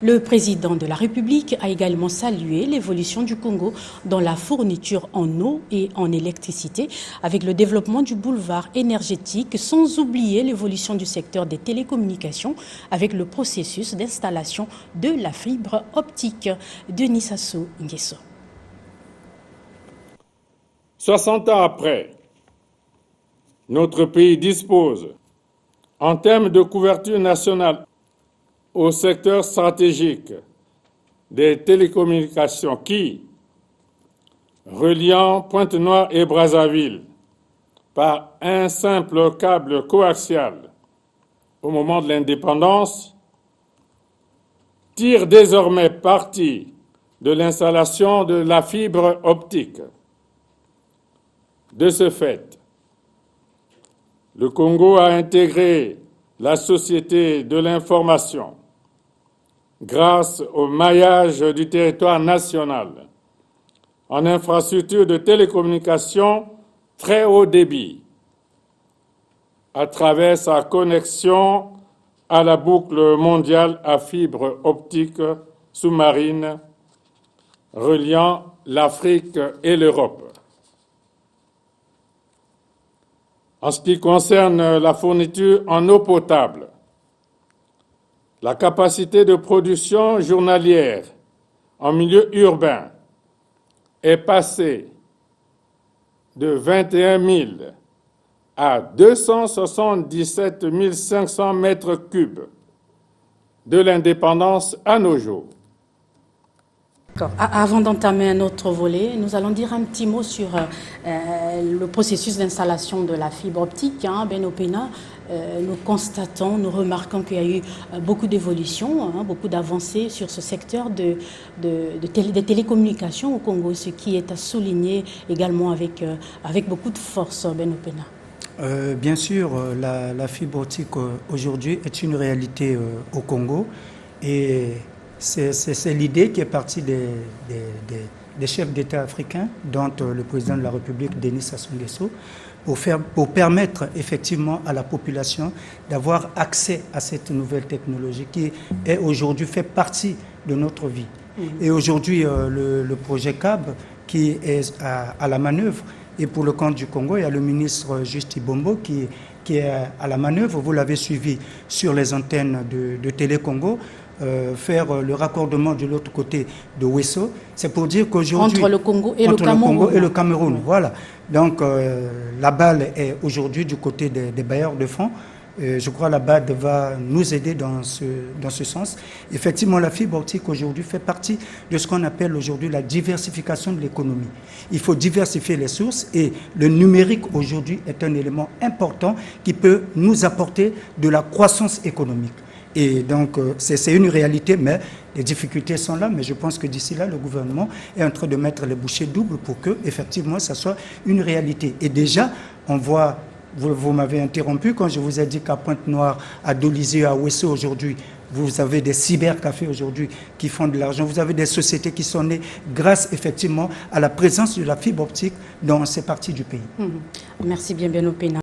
Le président de la République a également salué l'évolution du Congo dans la fourniture en eau et en électricité, avec le développement du boulevard énergétique, sans oublier l'évolution du secteur des télécommunications, avec le processus d'installation de la fibre optique. Denis Sassou Nguesso. 60 ans après, notre pays dispose, en termes de couverture nationale, au secteur stratégique des télécommunications qui, reliant Pointe-Noire et Brazzaville par un simple câble coaxial au moment de l'indépendance, tire désormais parti de l'installation de la fibre optique. De ce fait, le Congo a intégré la société de l'information grâce au maillage du territoire national en infrastructures de télécommunications très haut débit à travers sa connexion à la boucle mondiale à fibre optique sous-marine reliant l'Afrique et l'Europe. En ce qui concerne la fourniture en eau potable, la capacité de production journalière en milieu urbain est passée de 21 000 à 277 500 mètres cubes de l'indépendance à nos jours. Avant d'entamer un autre volet, nous allons dire un petit mot sur le processus d'installation de la fibre optique. Beno Pena, nous constatons, nous remarquons qu'il y a eu beaucoup d'évolutions, beaucoup d'avancées sur ce secteur des télécommunications au Congo, ce qui est à souligner également avec beaucoup de force, Beno Pena. Bien sûr, la fibre optique aujourd'hui est une réalité au Congo et c'est l'idée qui est partie des chefs d'État africains, dont le président de la République, Denis Sassou Nguesso, pour permettre effectivement à la population d'avoir accès à cette nouvelle technologie qui est aujourd'hui fait partie de notre vie. Et aujourd'hui, le projet CAB qui est à la manœuvre, et pour le compte du Congo, il y a le ministre Justy Bombo qui est à la manœuvre. Vous l'avez suivi sur les antennes de Télé Congo. Faire le raccordement de l'autre côté de Wesso, c'est pour dire qu'aujourd'hui... Entre le Congo et le Cameroun. Voilà. Donc, la balle est aujourd'hui du côté des bailleurs de fonds. Je crois que la BAD va nous aider dans ce sens. Effectivement, la fibre optique aujourd'hui fait partie de ce qu'on appelle aujourd'hui la diversification de l'économie. Il faut diversifier les sources et le numérique aujourd'hui est un élément important qui peut nous apporter de la croissance économique. Et donc, c'est une réalité, mais les difficultés sont là. Mais je pense que d'ici là, le gouvernement est en train de mettre les bouchées doubles pour que, effectivement, ça soit une réalité. Et déjà, on voit, vous m'avez interrompu quand je vous ai dit qu'à Pointe-Noire, à Dolizé, à Wesso aujourd'hui, vous avez des cybercafés aujourd'hui qui font de l'argent. Vous avez des sociétés qui sont nées grâce, effectivement, à la présence de la fibre optique dans ces parties du pays. Merci bien, Beno Pena.